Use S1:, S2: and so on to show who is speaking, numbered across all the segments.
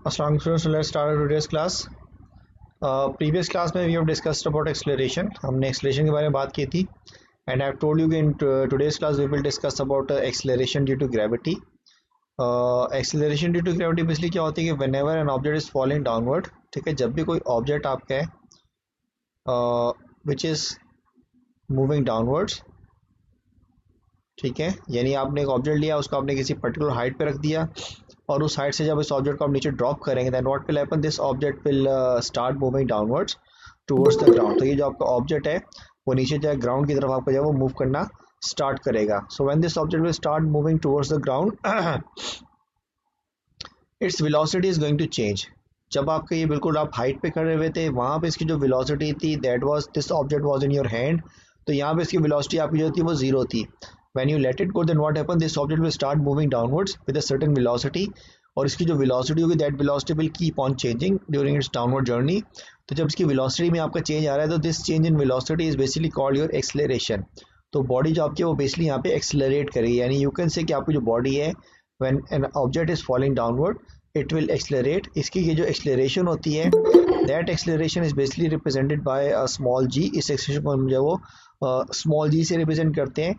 S1: Assalamu alaikum. So let's start today's class. Previous class में we have discussed about acceleration. हमने acceleration के बारे में बात की थी. And I have told you कि in today's class we will discuss about acceleration due to gravity. Acceleration due to gravity basically क्या होती है कि whenever an object is falling downward, ठीक है, जब भी कोई object आपका है which is moving downwards, ठीक है, यानी आपने एक ऑब्जेक्ट लिया, उसको आपने किसी पर्टिकुलर हाइट पे रख दिया और उस हाइट से जब इस ऑब्जेक्ट को आप नीचे ड्रॉप करेंगे then what will happen, this object will start moving downwards towards the ground. तो ये जो आपका ऑब्जेक्ट है वो नीचे जाए ग्राउंड की तरफ आपका जो है वो मूव करना स्टार्ट करेगा. So when this object will start moving towards the ground its velocity is going to change. जब आपके ये बिल्कुल आप हाइट पे खड़े हुए थे वहाँ पे इसकी जो वेलोसिटी थी that was this object was in your hand, तो यहाँ पे इसकी वेलोसिटी आपकी जो थी वो जीरो थी. When you let it go then what happen, this object will start moving downwards with a certain velocity और इसकी जो velocity होगी that velocity will keep on changing during its downward journey. तो जब इसकी velocity में आपका change आ रहा है तो this change in velocity is basically called your acceleration. तो body जो आपकी है वो basically यहाँ पे accelerate करेगी, यानी you can say कि आपकी जो body है when an object is falling downward it will accelerate. इसकी ये जो acceleration होती है that acceleration is basically represented by a small g. इस acceleration को हम जो वो small g से represent करते हैं.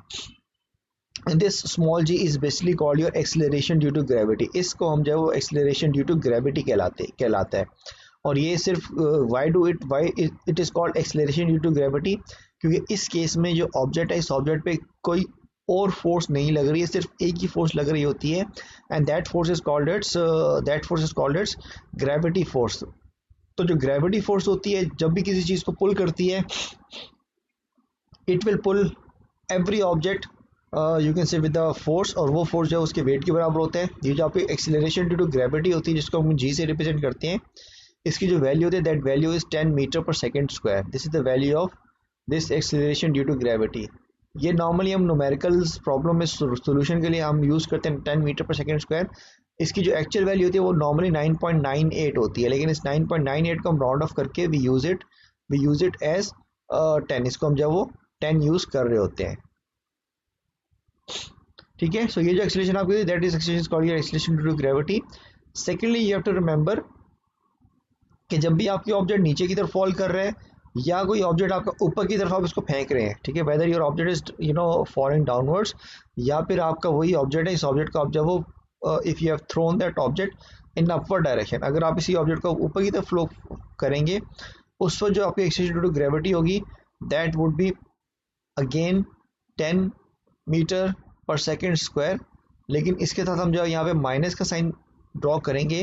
S1: And this small g is basically called your acceleration due to gravity. इसको हम जो है वो acceleration due to gravity कहलाता है. और ये सिर्फ why it is called acceleration due to gravity, क्योंकि इस केस में जो ऑब्जेक्ट है इस ऑब्जेक्ट पे कोई और फोर्स नहीं लग रही है, सिर्फ एक ही फोर्स लग रही होती है and that force is called its gravity force. तो जो gravity force होती है जब भी किसी चीज़ को पुल करती है it will pull every object you can से विद द फोर्स, और वो फोर्स जो है उसके वेट के बराबर होता है. ये जो आपकी एक्सीलरेशन ड्यू टू ग्रेविटी होती है जिसको हम जी से रिप्रेजेंट करते हैं, इसकी जो वैल्यू होती है that value is 10 metre per second square. This is the value of this acceleration due to gravity. ये नॉर्मली हम न्यूमेरिकल्स प्रॉब्लम में सोल्यूशन के लिए हम यूज़ करते हैं 10 मीटर पर सेकेंड स्क्वायर. इसकी जो एक्चुअल वैल्यू होती है वो नॉर्मली 9.98 होती है, लेकिन इस 9.98 को हम राउंड ऑफ करके वी यूज़ इट एज 10. इसको हम जब वो 10 यूज़ कर रहे होते हैं, ठीक है. सो ये जो एक्सीलरेशन आपकी that is acceleration called your acceleration due to gravity. Secondly you have to remember कि जब भी आपकी ऑब्जेक्ट नीचे की तरफ फॉल कर रहा है या कोई ऑब्जेक्ट आपका ऊपर की तरफ आप इसको फेंक रहे हैं, ठीक है, whether your object is falling downwards या फिर आपका वही ऑब्जेक्ट है, इस ऑब्जेक्ट का आप जब वो if you have thrown that object in upward direction, अगर आप इसी ऑब्जेक्ट को ऊपर की तरफ फ्लो करेंगे उस वक्त जो आपकी एक्सीलरेशन ड्यू टू ग्रेविटी होगी that would be again 10 metre per second square. लेकिन इसके साथ हम जो यहाँ पे माइनस का साइन ड्रॉ करेंगे,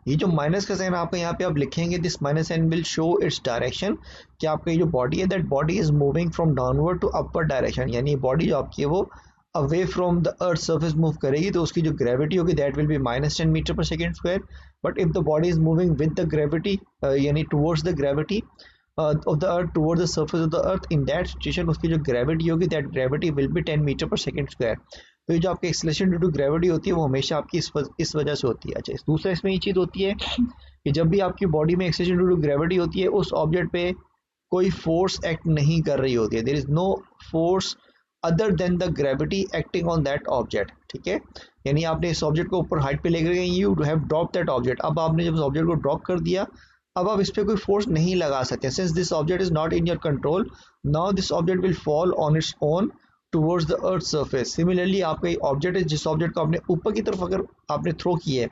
S1: ये जो माइनस का साइन आपका यहाँ पे आप लिखेंगे this minus sign will show its direction कि आपकी जो बॉडी है that body is moving from downward to upper direction, यानी बॉडी जो आपकी है वो away from the earth surface move करेगी. तो उसकी जो ग्रेविटी होगी that will be -10 metre per second square. But if the body is moving with the gravity यानी towards the gravity of the earth towards the surface of the earth, in that situation उसकी जो gravity होगी that gravity will be 10 metre per second square. तो ये जो आपकी acceleration due to gravity होती है वो हमेशा आपकी इस वजह से होती है. अच्छा, दूसरा इसमें ये चीज़ होती है कि जब भी आपकी बॉडी में एक्सीलरेशन ड्यू टू ग्रेविटी होती है उस ऑब्जेक्ट पे कोई फोर्स एक्ट नहीं कर रही होती है. There is no force other than the gravity acting on that object, ठीक है. यानी आपने इस ऑब्जेक्ट को ऊपर हाइट पे लेकर गए, you have drop that object. अब आपने जब उस ऑब्जेक्ट को ड्रॉप कर दिया अब आप इस पर कोई फोर्स नहीं लगा सकते. Since this object is not in your control now this object will fall on its own towards the earth surface. Similarly आपका ऑब्जेक्ट है जिस ऑब्जेक्ट को आपने ऊपर की तरफ अगर आपने थ्रो किया है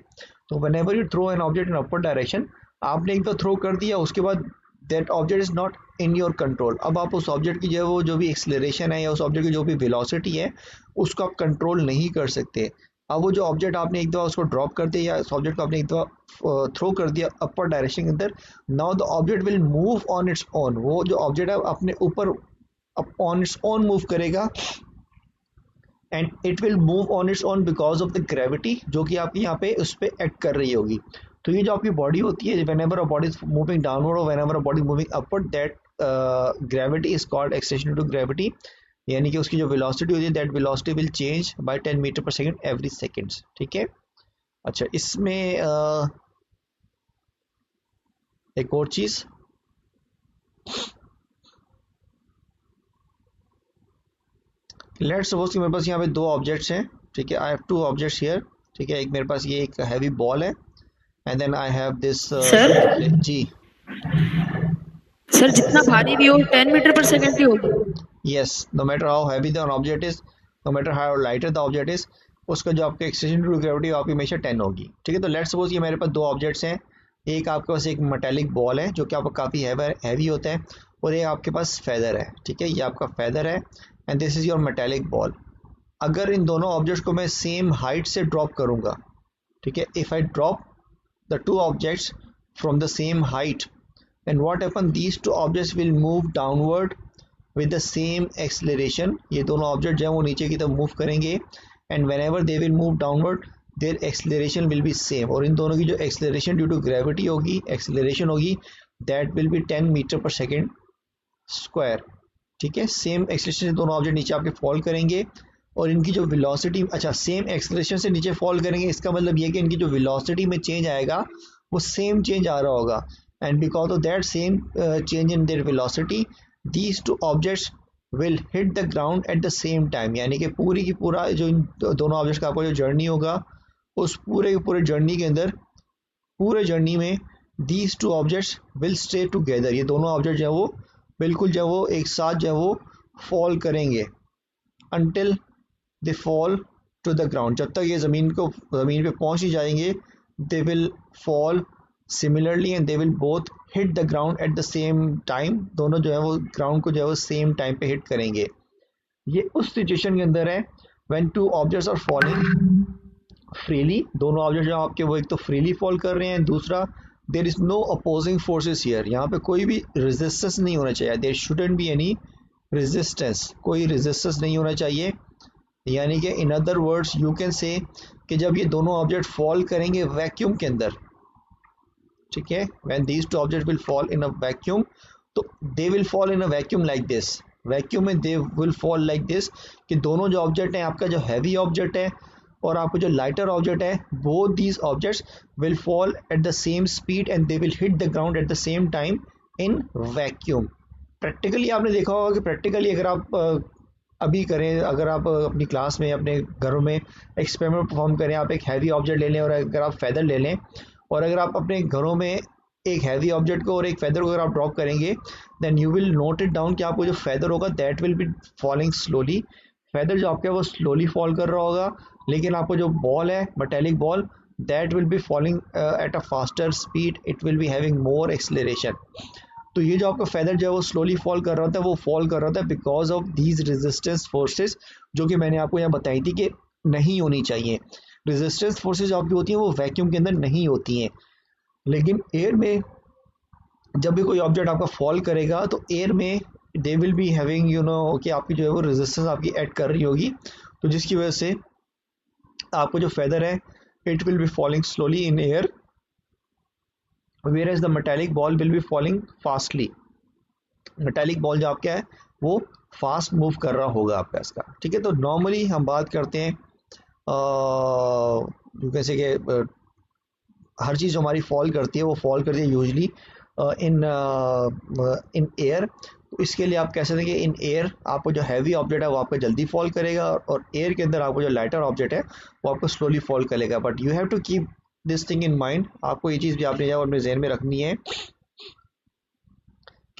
S1: तो whenever you throw an object in upper direction, आपने एक बार थ्रो कर दिया उसके बाद that object is not in your control. अब आप उस ऑब्जेक्ट की जो है वो जो भी एक्सीलरेशन है या उस ऑब्जेक्ट की जो भी वेलोसिटी है उसको आप कंट्रोल नहीं कर सकते. अब वो जो ऑब्जेक्ट आपने एक दफ़ा उसको ड्रॉप कर दिया या उस ऑब्जेक्ट को आपने एक दफ़ा थ्रो कर दिया अपर डायरेक्शन के अंदर, now the object will move on its own. वो जो ऑब्जेक्ट है अपने ऊपर ऑन इट्स ओन मूव करेगा and it will move on its own because of the gravity जो कि आपकी यहाँ पे उस पर एक्ट कर रही होगी. तो ये जो आपकी बॉडी होती है whenever a body is moving downward और whenever a body moving upward that gravity is called acceleration due to gravity, यानी कि उसकी जो वेलोसिटी होती है that velocity will change by 10 metre per second every seconds, ठीक है. अच्छा, इसमें एक और चीज लेट्स सपोज कि मेरे पास यहाँ पे दो ऑब्जेक्ट्स हैं, ठीक है. I have two objects here, ठीक है. एक मेरे पास ये एक हैवी बॉल है and then I have this
S2: sir
S1: ji
S2: sir जितना भारी भी हो 10 मीटर पर सेकंड ही होगी।
S1: yes, no matter how heavy the object is, no matter how lighter the object is, उसका जो आपका एक्सटेंशन टू ग्रेविटी आपकी हमेशा 10 होगी। ठीक है, तो लेट्स सपोज ये मेरे पास दो ऑब्जेक्ट्स हैं, एक आपके पास एक मेटेलिक बॉल है जो कि आपका काफ़ी हैवी होता है, और एक आपके पास फेदर है। ठीक है, ये आपका फेदर है and this is your metallic ball. अगर इन दोनों ऑब्जेक्ट्स को मैं सेम हाइट से ड्रॉप करूँगा, ठीक है, if I drop the two objects from the same height, and what happen, these two objects will move downward with the same acceleration। ये दोनों ऑब्जेक्ट जो है वो नीचे की तरफ मूव करेंगे, and whenever they will move downward their acceleration will be same। और इन दोनों की जो acceleration ड्यू टू ग्रेविटी होगी, acceleration होगी, that will be 10 metre per second square. ठीक है, सेम एक्सलेशन से दोनों ऑब्जेक्ट नीचे आपके फॉल करेंगे, और इनकी जो वेलोसिटी, अच्छा सेम एक्सलेशन से नीचे फॉल करेंगे, इसका मतलब ये कि इनकी जो वेलोसिटी में चेंज आएगा वो सेम चेंज आ रहा होगा, and because of that same change in their velocity these two objects will hit the ground eight the same time. यानी कि पूरी की पूरा जो इन दोनों ऑब्जेक्ट्स का आपका जो जर्नी होगा, उस पूरे जर्नी के अंदर, पूरे जर्नी में these two objects will stay together. ये दोनों ऑब्जेक्ट जो है वो बिल्कुल जो है वो एक साथ जो है वो फॉल करेंगे until they fall to the ground। जब तक ये ज़मीन पे पहुंच नहीं जाएंगे, they will fall similarly and they will both hit the ground at the same time। दोनों जो है वो ग्राउंड को जो है वो सेम टाइम पे हिट करेंगे। ये उस सिचुएशन के अंदर है when two objects are falling freely। दोनों ऑब्जेक्ट जो आपके वो एक तो फ्रीली फॉल कर रहे हैं, दूसरा there is no opposing forces here. यहाँ पे कोई भी रेजिस्टेंस नहीं होना चाहिए, there shouldn't be any resistance, कोई रेजिस्टेंस नहीं होना चाहिए। यानी कि in other words you can say कि जब ये दोनों ऑब्जेक्ट फॉल करेंगे वैक्यूम के अंदर, ठीक है, when these two object will fall in a vacuum, तो they will fall in a vacuum like this. Vacuum में they will fall like this कि दोनों जो ऑब्जेक्ट हैं, आपका जो हैवी ऑब्जेक्ट है और आपको जो लाइटर ऑब्जेक्ट है, both these objects will fall at the same speed and they will hit the ground eight the same time in vacuum. Practically आपने देखा होगा कि प्रैक्टिकली अगर आप अभी करें, अगर आप अपनी क्लास में अपने घरों में एक्सपेरिमेंट परफॉर्म करें, आप एक हैवी ऑब्जेक्ट ले लें और अगर आप फेदर ले लें, और अगर आप अपने घरों में एक हैवी ऑब्जेक्ट को और एक फेदर को अगर आप ड्रॉप करेंगे, then you will note it down कि आपको जो फेदर होगा that will be falling slowly. Feather जो आपका है वो स्लोली फॉल कर रहा होगा, लेकिन आपको जो बॉल है, metallic ball, that will be falling at a faster speed, it will be having more acceleration. तो ये जो आपका फेदर जो है वो स्लोली फॉल कर रहा था, वो फॉल कर रहा था because of these resistance forces, जो कि मैंने आपको यहाँ बताई थी कि नहीं होनी चाहिए। रेजिस्टेंस फोर्सेस जो आपकी होती हैं वो वैक्यूम के अंदर नहीं होती हैं, लेकिन एयर में जब भी कोई ऑब्जेक्ट आपका फॉल करेगा तो एयर में they will be having you know कि आपकी जो है वो रेजिस्टेंस आपकी ऐड कर रही होगी, तो जिसकी वजह से आपको जो फेदर है it will be falling slowly in air, whereas the metallic ball will be falling fastly। metallic ball जो आपका है वो फास्ट मूव कर रहा होगा आपका इसका। ठीक है, तो नॉर्मली हम बात करते हैं जैसे कि हर चीज़ जो हमारी फॉल करती है वो फॉल करती है यूजली इन एयर। तो इसके लिए आप कह सकते हैं कि इन एयर आपको जो हैवी ऑब्जेक्ट है वो आपका जल्दी फॉल करेगा, और एयर के अंदर आपको जो लाइटर ऑब्जेक्ट है वो आपको स्लोली फॉल करेगा। But you have to keep this thing in mind, आपको ये चीज़ भी आपने अपने जहन में रखनी है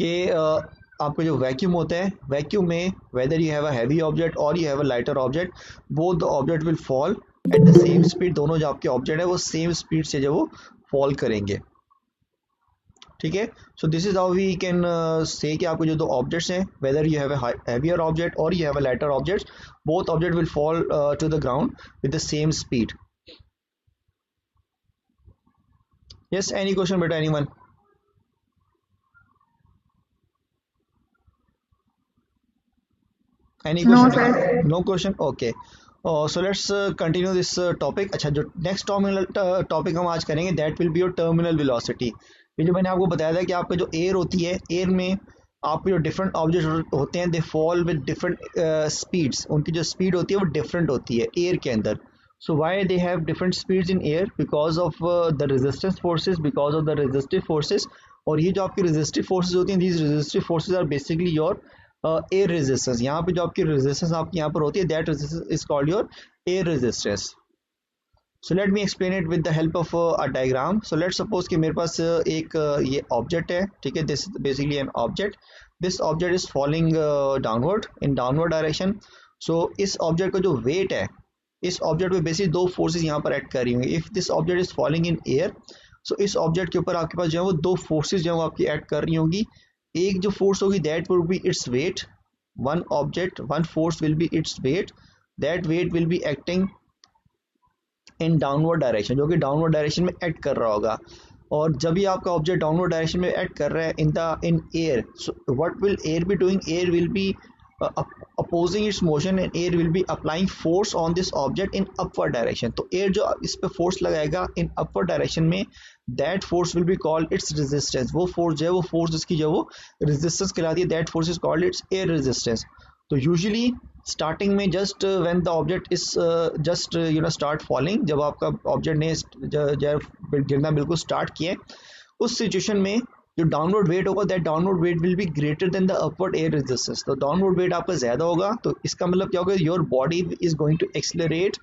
S1: कि आपको जो वैक्यूम होता है, वैक्यूम में whether you have a heavy object और you have a lighter object, both the object will fall at the same speed. दोनों जो आपके ऑब्जेक्ट है वो सेम स्पीड से जो वो फॉल करेंगे। ठीक है, so this is how we can say कि आपको जो दो ऑब्जेक्ट्स हैं, whether you have a heavier object और you have a lighter object, both object will fall to the ground with the same speed. Yes, any question, beta? Anyone? Any
S2: no
S1: question?
S2: Sir.
S1: No question. Okay. So let's continue this topic। अच्छा, जो next terminal topic हम आज करेंगे that will be your terminal velocity. ये जो मैंने आपको बताया था कि आपका जो एयर होती है, एयर में आपके जो डिफरेंट ऑब्जेक्ट होते हैं they fall with different speeds, उनकी जो स्पीड होती है वो डिफरेंट होती है एयर के अंदर। So why they have different speeds in air? Because of the resistance forces, because of the resistive forces। और ये जो आपकी resistive forces होती हैं, these resistive forces are basically your air resistance। यहाँ पे जो आपकी resistance आपकी यहाँ पर होती है, that resistance is called your air resistance। So let me explain it with the help of a diagram. So let suppose कि मेरे पास एक ये ऑब्जेक्ट है, ठीक है. This basically an object. This object is falling downward in downward direction. So इस object का जो वेट है, इस ऑब्जेक्ट में बेसिकली दो फोर्सेस यहाँ पर एक्ट कर रही होंगी. If this object is falling in air, so इस ऑब्जेक्ट के ऊपर आपके पास जो है वो दो फोर्सेस जो है वो आपकी एक्ट कर रही होंगी. एक जो फोर्स होगी that will B its weight. One force will be its weight. That wait will be acting in downward direction, जो कि डाउनवर्ड डायरेक्शन में एक्ट कर रहा होगा. और जब भी आपका ऑब्जेक्ट डाउनवर्ड डायरेक्शन में एक्ट कर रहा है इन air, so what will air be doing? Air will be opposing its motion and air will be applying force on this object in upward direction. तो air जो इस पे force लगाएगा in upward direction में, that force will be called its resistance. वो force जो है वो force इसकी जो वो resistance कहलाती है. That force is called its air resistance. तो usually starting में just when the object is just start falling, जब आपका object ने गिरना बिल्कुल start किया, उस situation में जो डाउनवर्ड वेट होगा that downward weight will be greater than the upward air resistance. तो डाउनवर्ड वेट आपका ज्यादा होगा, तो इसका मतलब क्या होगा? Your body is going to accelerate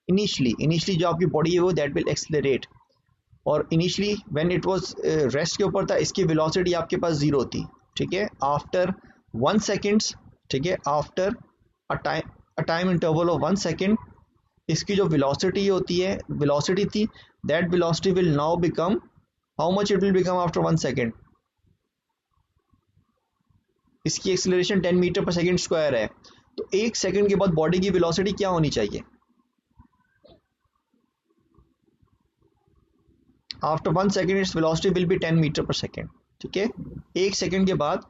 S1: initially जो आपकी बॉडी है वो दैट विल एक्सेलरेट. और initially when it was rest के ऊपर था, इसकी वेलोसिटी आपके पास 0 थी, ठीक है. आफ्टर 1 सेकेंड्स, ठीक है, after a time interval of 1 second, इसकी जो वेलोसिटी थी that velocity will now become, how much it will become after 1 second? इसकी acceleration 10 metre per second square है. तो 1 सेकेंड के बाद बॉडी की वेलोसिटी क्या होनी चाहिए? After 1 second its velocity will be 10 metre per second, ठीक है. 1 सेकेंड के बाद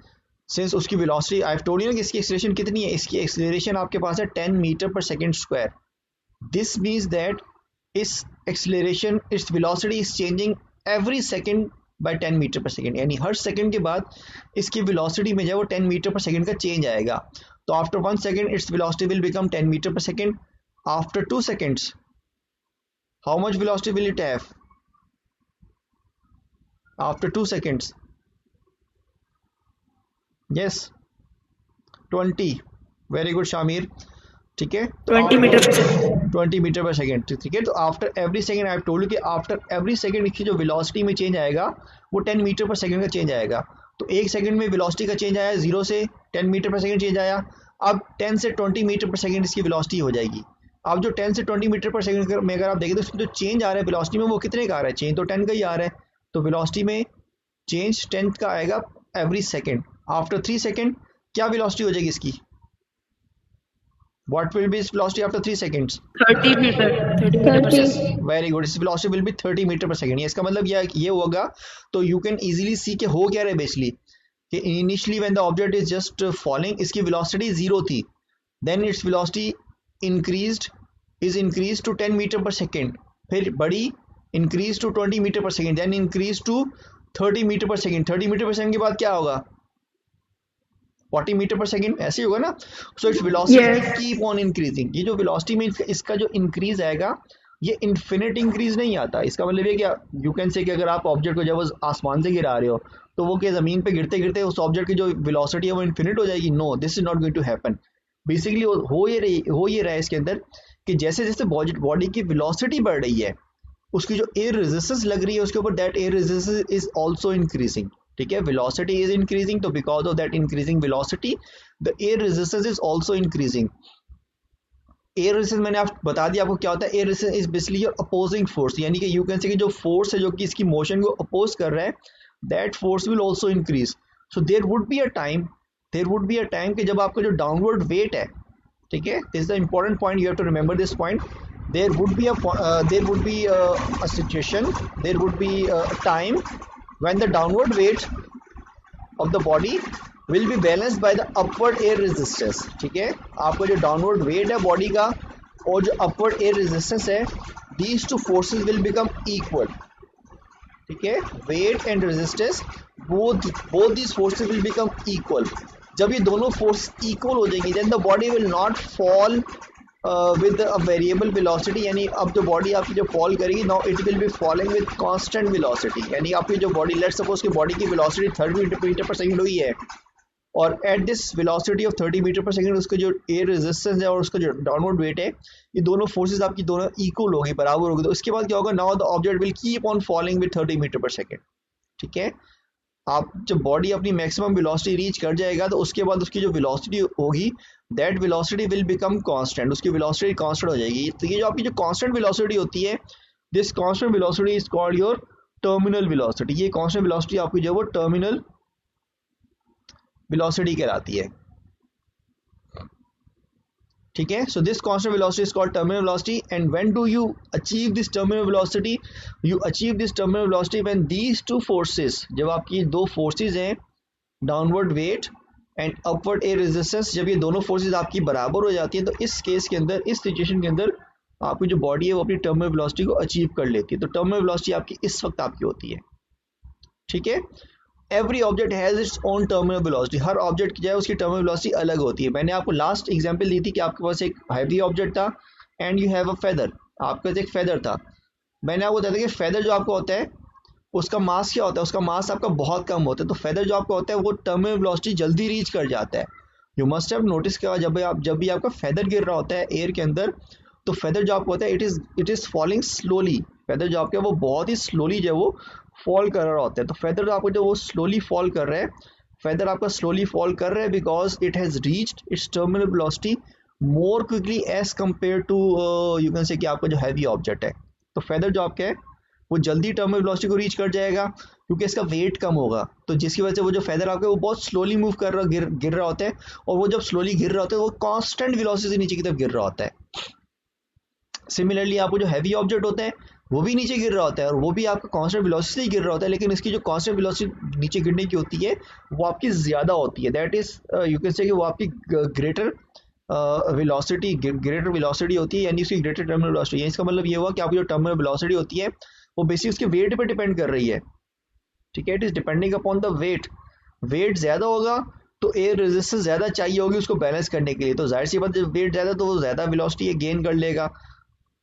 S1: सिंस उसकी velocity, I have told you ना कि इसकी एक्सेलरेशन कितनी है, इसकी एक्सेलरेशन आपके पास है 10 metre per second square. This means that इस acceleration, its velocity is changing every second by 10 metre per second, यानी हर सेकेंड के बाद इसकी वेलोसिटी में जो है वो 10 मीटर पर सेकेंड का चेंज आएगा. तो after 1 second its velocity will become 10 metre per second. After 2 seconds how much velocity will it have? After 2 seconds, yes 20. Very good Shamir, ठीक है.
S2: 20 metre per second.
S1: 20 metre per second, ठीक है. तो after every second, I have told you कि after every second इसकी जो velocity में change आएगा वो 10 मीटर पर सेकेंड का चेंज आएगा. तो 1 सेकेंड में वेलोसिटी का चेंज आया, 0 से 10 मीटर पर सेकेंड चेंज आया. अब 10 से 20 मीटर पर सेकेंड इसकी वेलोसिटी हो जाएगी. अब जो 10 से 20 मीटर पर सेकेंड में अगर आप देखें तो इसमें जो चेंज आ रहा है वेलोसिटी में वो कितने का आ रहा है? चेंज तो 10 का ही आ रहा है. तो वेलोसिटी में चेंज 10 का आएगा एवरी सेकेंड. आफ्टर 3 सेकेंड क्या वेलोसिटी हो जाएगी इसकी? What will be its velocity after 3 seconds?
S2: 30 metre per second.
S1: Very good. Its velocity will be 30 metre per second. इसका मतलब ये होगा. तो you can easily see कि हो क्या रहा है बेसिकली कि initially when the object is just falling, इसकी velocity 0 थी. Then its velocity increased to 10 metre per second. फिर बढ़ी, increased to 20 metre per second. Then increased to 30 metre per second. 30 metre per second के बाद क्या होगा? 40 metre per second, ऐसे ही होगा ना. So its velocity keep on increasing. ये जो वेलोसिटी में इसका जो इंक्रीज आएगा ये इन्फिनिट इंक्रीज नहीं आता. इसका मतलब ये कि यू कैन से कि अगर आप ऑब्जेक्ट को जब आसमान से गिरा रहे हो तो वो क्या ज़मीन पे गिरते गिरते उस ऑब्जेक्ट की जो वेलोसिटी है वो इन्फिनिट हो जाएगी? No, this is not going to happen. Basically हो ये रहा है इसके अंदर कि जैसे जैसे बॉडी की वेलोसिटी बढ़ रही है उसकी जो एयर रेजिस्टेंस लग रही है उसके ऊपर, that air resistance is also increasing, ठीक है. वेलोसिटी इज इंक्रीजिंग, तो because of that increasing velocity the air resistance is also increasing. Air resistance मैंने आपको बता दिया आपको क्या होता है. Air resistance is basically your opposing force, यानी कि यू कैन से कि जो फोर्स है जो कि इसकी मोशन को अपोज कर रहा है, that force will also increase. So there would be a time कि जब आपका जो डाउनवर्ड वेट है, ठीक है, this is the important point, you have to remember this point. there would be a situation, there would be a time when the downward weight of the body will be balanced by the upward air resistance, ठीक है. आपका जो downward weight है body का और जो upward air resistance है, these two forces will become equal, ठीक है. Weight and resistance, both these forces will become equal. जब ये दोनों फोर्स इक्वल हो जाएंगी then the body will not fall with a variable velocity, यानी अब जो बॉडी आपकी जो फॉल करेगी now it will be falling with constant velocity. यानी आपकी जो बॉडी, लेट्स सपोज कि बॉडी की वेलोसिटी 30 मीटर पर सेकेंड हुई है, और at this velocity of 30 metre per second उसका जो एयर रेजिस्टेंस है और उसका जो डाउनवर्ड वेट है, ये दोनों फोर्सेस आपकी दोनों इक्वल होगी, बराबर होगी। तो इसके बाद क्या होगा, now the object will keep on falling with 30 metre per second. ठीक है, आप जब बॉडी अपनी मैक्सिमम वेलोसिटी रीच कर जाएगा तो उसके बाद उसकी जो वेलोसिटी होगी, that velocity will become constant, उसकी वेलोसिटी कांस्टेंट हो जाएगी। तो ये जो आपकी जो कांस्टेंट वेलोसिटी होती है, this constant velocity is called your terminal velocity. ये कांस्टेंट वेलोसिटी आपकी जो है वो टर्मिनल वेलोसिटी कहलाती है। ठीक है, so this constant velocity is called terminal velocity. And when do you achieve this terminal velocity, you achieve this terminal velocity when these two forces, जब आपकी दो फोर्सेस हैं, downward weight and upward air resistance, जब ये दोनों forces आपकी बराबर हो जाती हैं, तो इस केस के अंदर, इस सिचुएशन के अंदर आपकी जो बॉडी है वो अपनी टर्मिनल वेलोसिटी को अचीव कर लेती है। तो टर्मिनल वेलोसिटी आपकी इस वक्त आपकी होती है। ठीक है, every object has its own terminal velocity, her object की जो है उसकी टर्मिनल वेलोसिटी अलग होती है। मैंने आपको लास्ट एग्जांपल दी थी कि आपके पास एक हैवी ऑब्जेक्ट था and you have a feather, आपके पास एक फेदर था। मैंने आपको बताया था कि फेदर जो आपका होता है उसका मास क्या होता है, उसका मास आपका बहुत कम होता है। तो फेदर जो आपका होता है वो टर्मिनल वेलोसिटी जल्दी रीच कर जाता है। यू मस्ट हैव नोटिस किया, जब भी आपका फेदर गिर रहा होता है एयर के अंदर, तो फेदर जो आपका होता है it is falling slowly. Feather जो आपका है वो बहुत ही स्लोली जो है वो फॉल कर रहा होता है। तो फेदर आपको जो वो स्लोली फॉल कर रहा है, फेदर आपका स्लोली फॉल कर रहा है because it has reached its terminal velocity more quickly as compare to you can say कि आपका जो हैवी ऑब्जेक्ट है। तो फेदर जो आपका है वो जल्दी टर्मिनल वेलोसिटी को रीच कर जाएगा क्योंकि इसका वेट कम होगा। तो जिसकी वजह से वो जो फेदर आपका है वो बहुत स्लोली मूव कर रहा गिर रहा होता है, और वो जब स्लोली गिर रहा होता है वो कांस्टेंट वेलोसिटी से नीचे की तरफ गिर रहा होता है। सिमिलरली आपको जो हैवी ऑब्जेक्ट होता है वो भी नीचे गिर रहा होता है और वो भी आपका कांस्टेंट वेलोसिटी से गिर रहा होता है, लेकिन इसकी जो कांस्टेंट वेलोसिटी नीचे गिरने की होती है वो आपकी ज़्यादा होती है। That is you can say कि वो आपकी ग्रेटर वेलोसिटी होती है, यानी उसकी ग्रेटर टर्मिनल वेलोसिटी है। इसका मतलब ये हुआ कि आपकी जो टर्मिनल वेलोसिटी होती है वो बेसिकली उसके वेट पर डिपेंड कर रही है। ठीक है, it is depending upon the weight. Weight ज़्यादा होगा तो एयर रेजिस्टेंस ज़्यादा चाहिए होगी उसको बैलेंस करने के लिए। तो जाहिर सी बात, जब वेट ज़्यादा तो वो ज़्यादा वेलोसिटी गेन कर लेगा,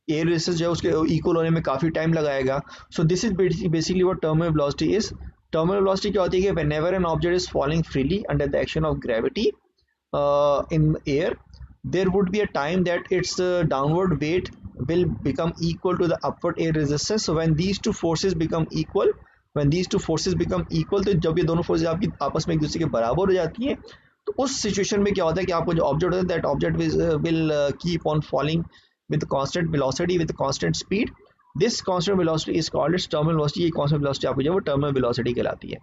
S1: एयर रेजिस्टेंस जो है उसके इक्वल होने में काफ़ी टाइम लगाएगा। सो this is basically what terminal velocity is. Terminal velocity क्या होती है कि whenever an object is falling freely under the action of gravity in air, there would be a time that its downward weight will become equal to the upward air resistance. So when these two forces become equal, तो जब ये दोनों forces आपकी आपस में एक दूसरे के बराबर हो जाती हैं, तो उस सिचुएशन में क्या होता है कि आपको जो ऑब्जेक्ट होता है that object will keep on falling with constant velocity with constant speed. This constant velocity is called its terminal velocity. ये constant velocity आपको जो है वो terminal velocity कहलाती है।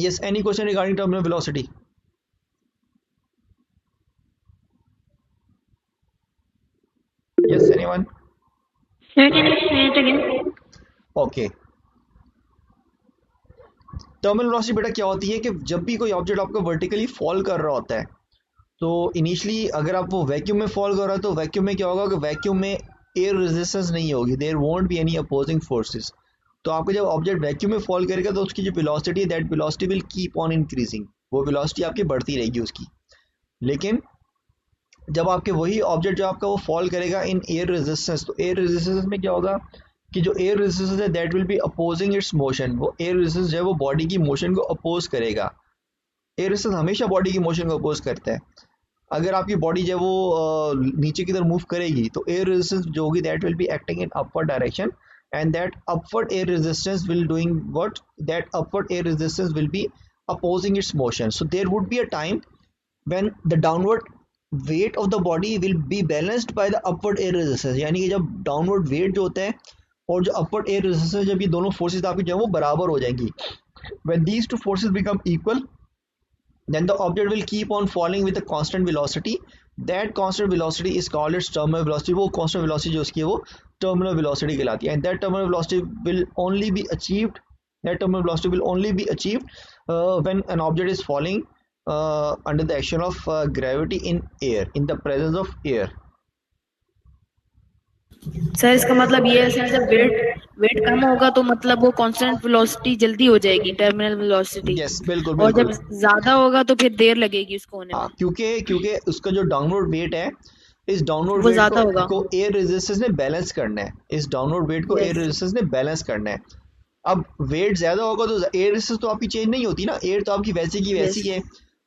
S1: Yes, any question regarding terminal velocity? Yes, anyone?
S2: Sir, can you say it again?
S1: Okay. Terminal velocity बेटा क्या होती है कि जब भी कोई ऑब्जेक्ट आपका वर्टिकली फॉल कर रहा होता है, तो इनिशियली अगर आप वो वैक्यूम में फॉल कर रहा है तो वैक्यूम में क्या होगा कि वैक्यूम में एयर रेजिस्टेंस नहीं होगी, there won't be any opposing forces. तो आपको जब ऑब्जेक्ट वैक्यूम में फॉल करेगा तो उसकी जो वेलोसिटी है that velocity will keep on increasing, वो वेलोसिटी आपकी बढ़ती रहेगी उसकी। लेकिन जब आपके वही ऑब्जेक्ट जो आपका वो फॉल करेगा इन एयर रेजिस्टेंस, तो एयर रेजिस्टेंस में क्या होगा कि जो एयर रेजिस्टेंस है that will be opposing its motion. वो एयर रेजिस्टेंस जो है वो बॉडी की मोशन को अपोज करेगा। एयर रेजिस्टेंस हमेशा बॉडी की मोशन को अपोज करता है। अगर आपकी बॉडी जो है वो नीचे की तरफ मूव करेगी तो एयर रेजिस्टेंस जो होगी that will be acting in upward direction, and that upward air resistance will doing what, that upward air resistance will be opposing its motion. So there would be a time when the downward weight of the body will be balanced by the upward air resistance, यानी कि जब downward wait जो होता है और जो upward air resistance, जब ये दोनों फोर्सेस आपकी जो है वो बराबर हो जाएंगी, when these two forces become equal, then the object will keep on falling with a constant velocity. That constant velocity is called its terminal velocity. वो constant velocity जो उसकी है वो terminal velocity कहलाती है, and that terminal velocity will only be achieved, when an object is falling under the action of gravity in air, in the presence of air.
S2: Sir इसका मतलब ये है सर, जब वेट कम होगा तो मतलब वो कांस्टेंट वेलोसिटी जल्दी हो जाएगी, टर्मिनल वेलोसिटी।
S1: यस, बिल्कुल
S2: और
S1: बिल्कुल।
S2: जब ज्यादा होगा तो फिर देर लगेगी उसको होने में।
S1: क्योंकि उसका जो डाउनवर्ड वेट है, इस डाउनवर्ड
S2: वो
S1: वेट
S2: ज्यादा होगा।
S1: को एयर रेजिस्टेंस ने बैलेंस करना है, इस डाउनवर्ड वेट को एयर रेजिस्टेंस ने बैलेंस करना है। अब वेट ज्यादा होगा तो एयर रेजिस्टेंस तो आपकी चेंज नहीं होती ना, एयर तो आपकी वैसे की वैसी
S2: यस
S1: है,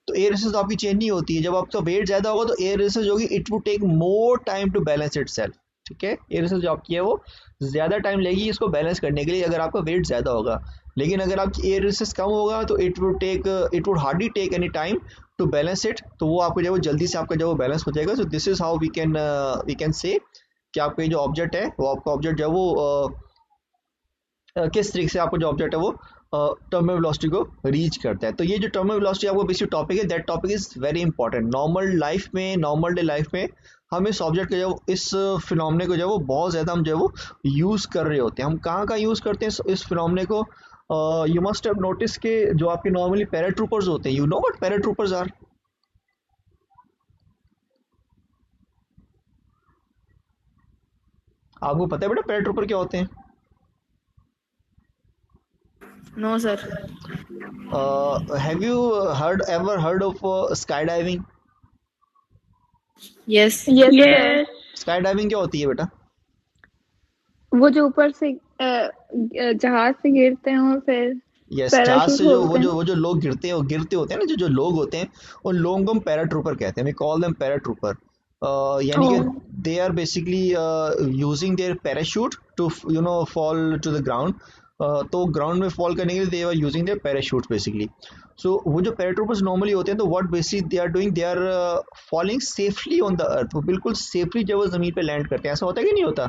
S1: तो एयर रेजिस्टेंस तो आपकी चेंज नहीं होती है। जब आपका वेट ज्यादा होगा तो एयर रेजिस्टेंस होगी, it would take more time to balance itself. ठीक है, एयर रेजिस्टेंस जो आपकी है वो ज्यादा टाइम लेगी इसको बैलेंस करने के लिए अगर आपका वेट ज्यादा होगा। लेकिन अगर आपकी एयर रेजिस्टेंस कम होगा तो it would hardly take any time to balance it, तो वो आपको जो जल्दी से आपका जो बैलेंस हो जाएगा। So this is how we can say कि आपका ये जो ऑब्जेक्ट है वो आपका ऑब्जेक्ट जो है वो किस तरीके से आपको जो ऑब्जेक्ट है वो टर्मिनल वेलोसिटी को रीच करता है। तो ये जो टर्मिनल वेलोसिटी आपको बेसिक टॉपिक है, that topic is very important. Normal life में, नॉर्मल डे लाइफ में हम इस ऑब्जेक्ट को जो इस फिनोमेने को जो है वो बहुत ज़्यादा हम जो है वो यूज़ कर रहे होते हैं। हम कहाँ कहाँ यूज़ करते हैं इस फिनोमेने को? यू मस्ट हैव नोटिस के जो आपके नॉर्मली पैराट्रूपर्स होते हैं, you know what paratroopers are? आपको पता है बेटा पैराट्रूपर क्या होते हैं?
S2: No sir.
S1: Have you heard of sky diving?
S2: Yes
S3: yes
S4: yes
S1: sky diving क्या होती है बेटा?
S3: वो जो ऊपर से जहाज से गिरते हैं और फिर
S1: यस, जहाज
S3: पैराशूट
S1: से जो
S3: खोलते हैं।
S1: वो जो लोग गिरते हैं, वो गिरते होते हैं ना, जो लोग होते हैं उन लोगों को हम पैराट्रूपर कहते हैं। We call them paratrooper. यानी कि they are basically using their parachute to fall to the ground. तो ग्राउंड में फॉल करने के लिए they are using their parachute basically. So वो जो पैराट्रूपर्स नॉर्मली होते हैं तो what basically they are doing, they are falling safely on the earth. वो बिल्कुल सेफली जब वो जमीन पे लैंड करते हैं। ऐसा होता है कि नहीं होता?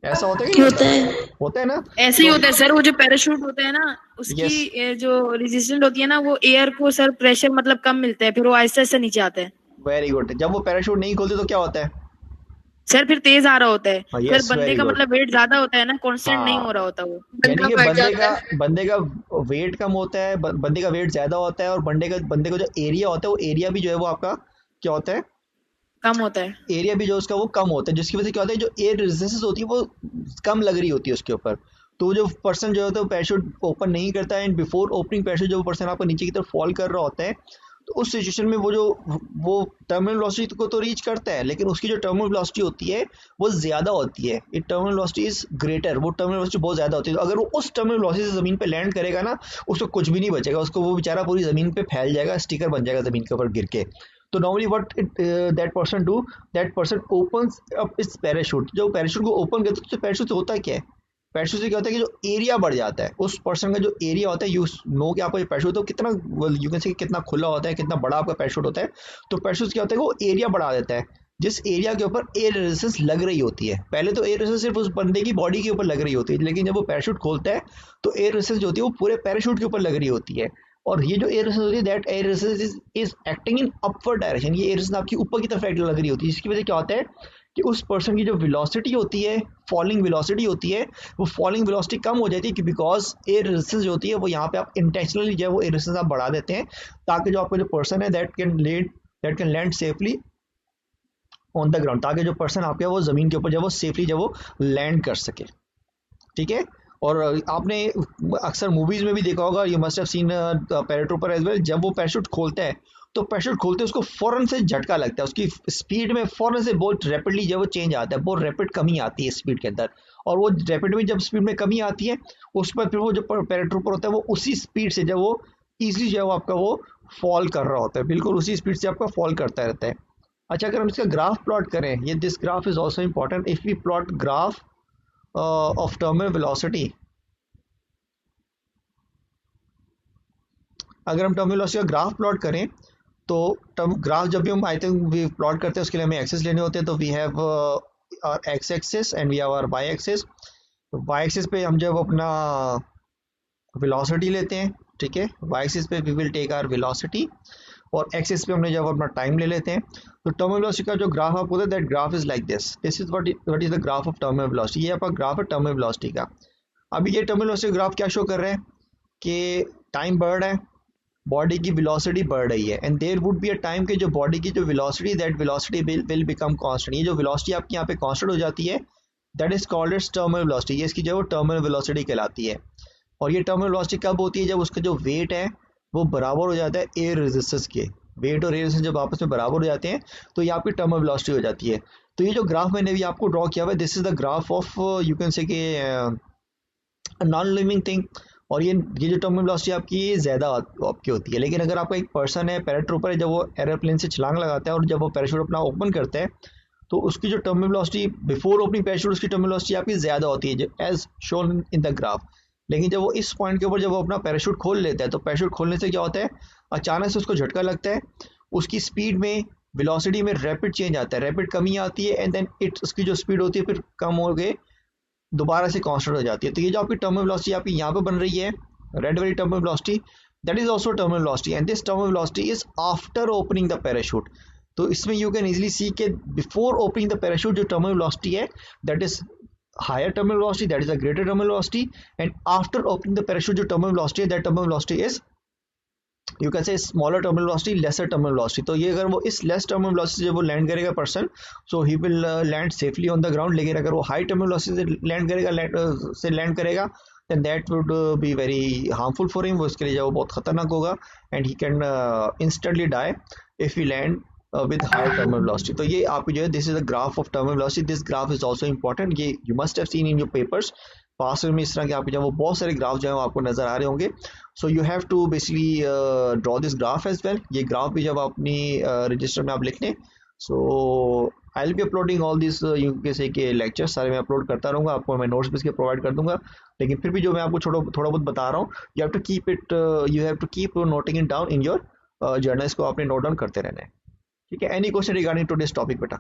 S1: ऐसा होता है कि नहीं
S2: होता है,
S1: होता है ना?
S2: ऐसे ही होता है सर। वो जो पैराशूट होता है ना, उसकी
S1: Yes.
S2: जो रेजिस्टेंट होती है ना, वो एयर को सर प्रेशर मतलब कम मिलता है, फिर वो आहिस्ता आहिस्ता नीचे आता है।
S1: Very good. जब वो पैराशूट नहीं खोलते तो क्या होता है?
S2: सर फिर तेज आ रहा होता है,
S1: हाँ,
S2: फिर
S1: yes,
S2: बंदे
S1: very
S2: का
S1: good.
S2: मतलब वेट ज्यादा होता है ना, कांस्टेंट नहीं
S1: हाँ,
S2: हो रहा होता वो।
S1: यानी कि
S3: बढ़ जाता है।
S1: बंदे का वेट कम होता है, बंदे का वेट ज्यादा होता है, और बंदे को जो एरिया होता है वो एरिया भी जो है वो आपका क्या होता है?
S2: कम होता है।
S1: एरिया भी जो उसका वो कम होता है, जिसकी वजह से क्या होता है, जो एयर रेजिस्टेंस होती है वो कम लग रही होती है उसके ऊपर। तो वो जो पर्सन जो होता है वो पैराशूट ओपन नहीं करता है, एंड बिफोर ओपनिंग पैराशूट जो पर्सन आपको नीचे की तरफ फॉल कर रहा होता है, तो उस सिचुएशन में वो टर्मिनल वेलोसिटी को तो रीच करता है, लेकिन उसकी जो टर्मिनल वेलोसिटी होती है वो ज़्यादा होती है। It terminal velocity is greater, वो टर्मिनल वेलोसिटी बहुत ज़्यादा होती है। तो अगर वो उस टर्मिनल वेलोसिटी से ज़मीन पे लैंड करेगा ना, उसको कुछ भी नहीं बचेगा, उसको वो बेचारा पूरी ज़मीन पे फैल जाएगा, स्टिकर बन जाएगा ज़मीन के ऊपर गिर के। तो normally what that person do, that person opens up it's parachute. जो पैराशूट को ओपन करते तो पैराशूट से होता क्या है? पैराशूट से क्या होता है कि जो एरिया बढ़ जाता है, उस पर्सन का जो एरिया होता है, यू नो कि आपका ये पैराशूट तो कितना, यू कैन से कितना खुला होता है, कितना बड़ा आपका पैराशूट होता है। तो पैराशूट से क्या होता है कि वो एरिया बढ़ा देता है, जिस एरिया के ऊपर एयर रेजिस्टेंस लग रही होती है। पहले तो एयर रेजिस्टेंस सिर्फ उस बंदे की बॉडी के ऊपर लग रही होती है, लेकिन जब वो पैराशूट खोलता है तो एयर रेजिस्टेंस जो होती है वो पूरे पैराशूट के ऊपर लग रही होती है। और ये जो एयर रेजिस्टेंस होती है, that air resistance is acting in upward direction. ये एयर रेजिस्टेंस आपकी ऊपर की तरफ लग रही होती है, जिसकी वजह से क्या होता है कि उस पर्सन की जो वेलोसिटी होती है, फॉलिंग वेलोसिटी होती है, वो फॉलिंग वेलोसिटी कम हो जाती है, बिकॉज एयर रेजिस्टेंस जो होती है वो यहाँ पे आप इंटेंशनली जो है वो एयर रेजिस्टेंस आप बढ़ा देते हैं, ताकि जो आपका जो पर्सन है that can land safely on the ground, ताकि जो पर्सन आपके वो जमीन के ऊपर जब वो सेफली जब वो लैंड कर सके। ठीक है। और आपने अक्सर मूवीज में भी देखा होगा, you must have seen paratrooper as well, जब वो पैराशूट खोलता है तो पैराशूट खोलते उसको फौरन से झटका लगता है, उसकी स्पीड में फौरन से बहुत रैपिडली जब वो चेंज आता है, बहुत रैपिड कमी आती है स्पीड के अंदर। और वो रैपिड में जब स्पीड में कमी आती है, उस पर फिर वो जो पैराट्रूपर होता है वो उसी स्पीड से जब वो ईजिली जो है वो आपका वो फॉल कर रहा होता है, बिल्कुल उसी स्पीड से आपका फॉल करता रहता है। अच्छा, अगर हम इसका ग्राफ प्लॉट करें, ये this graph is also important. If we plot graph of terminal velocity, अगर हम टर्मिनल वेलोसिटी का ग्राफ प्लॉट करें तो ग्राफ जब भी हम आई थिंक वी प्लॉट करते हैं उसके लिए हमें एक्सेस लेने होते हैं। तो we have our X axis and we have our Y axis. तो वाई एक्सिस पे हम जब अपना वेलोसिटी लेते हैं, ठीक है, वाई एक्सिस पे we will take our velocity, और एक्सिस पे हमने जब अपना टाइम ले लेते हैं। तो टर्मिनल वेलोसिटी का जो ग्राफ आपको होता है, that graph is like this is what is the graph of terminal velocity. ये आपका ग्राफ है टर्मिनल वेलोसिटी का। अभी ये टर्मिनल वेलोसिटी ग्राफ क्या शो कर रहे हैं कि टाइम बढ़ रहा है, बॉडी की वेलोसिटी बढ़ रही है, and there would be a time कि जो बॉडी की जो velocity, that velocity will become constant. ये जो वेलोसिटी आपकी यहाँ पे कांस्टेंट हो जाती है, that is called as terminal velocity. ये इसकी जो है टर्मिनल वेलोसिटी कहलाती है। और ये टर्मिनल वेलोसिटी कब होती है? जब उसका जो वेट है वो बराबर हो जाता है एयर रेजिस्टेंस के। वेट और रेडिएशन जब आपस में बराबर हो जाते हैं तो ये आपकी टर्मिनल वेलोसिटी हो जाती है। तो ये जो ग्राफ मैंने अभी आपको ड्रॉ किया हुआ है, this is the graph of you can say कि नॉन लिविंग थिंग। और ये जो टर्मिनल वेलोसिटी आपकी ये ज़्यादा आपकी होती है। लेकिन अगर आपका एक पर्सन है, पैराट्रूपर है, जब वो एरोप्लेन से छलांग लगाता है और जब वो पैराशूट अपना ओपन करता है तो उसकी जो terminal velocity before opening parachute, उसकी टर्मिनल वेलोसिटी आपकी ज़्यादा होती है as shown in the graph. लेकिन जब वो इस पॉइंट के ऊपर जब वो अपना पैराशूट खोल लेता है तो पैराशूट खोलने से क्या होता है, अचानक से उसको झटका लगता है, उसकी स्पीड में, वेलोसिटी में रैपिड चेंज आता है, रैपिड कमी आती है, एंड देन उसकी जो स्पीड होती है फिर कम हो गए दोबारा से कांस्टेंट हो जाती है। तो ये जो आपकी टर्मिनल वेलोसिटी आपकी यहाँ पे बन रही है, रेड वाली terminal velocity, that is also terminal velocity, and this terminal velocity is after opening the parachute. तो इसमें यू कैन इजीली सी के बिफोर ओपनिंग द पैराशूट जो टर्मिनल वेलोसिटी है that is higher terminal velocity, that is a greater terminal velocity, and after opening the parachute जो terminal velocity है, that terminal velocity is you can say smaller terminal velocity, lesser terminal velocity। तो ये अगर वो इस less terminal velocity जब वो land करेगा person, so he will land safely on the ground। लेकिन अगर वो high terminal velocity से लैंड करेगा then that would be very harmful for him, वो इसके लिए जो बहुत खतरनाक होगा, and he can instantly die if he land with high terminal velocity। तो ये आपकी जो है this is the graph of terminal velocity, this graph is also important, ये you must have seen in your papers पास में। इस तरह के आपके जो वो बहुत सारे ग्राफ जो है आपको नजर आ रहे होंगे। So you have to basically draw this graph as well. ये ग्राफ भी जब अपनी रजिस्टर में आप लिख लें, so I will be uploading all this you कैसे के लेक्चर्स सारे मैं अपलोड करता रहूँगा, आपको मैं नोट्स भी इसके प्रोवाइड कर दूंगा। लेकिन फिर भी जो मैं आपको थोड़ा बहुत बता रहा हूँ, you have to keep it, you have to keep noting it down in your journals को आपने नोट डाउन करते रहना है। ठीक है, any question regarding to this topic बेटा?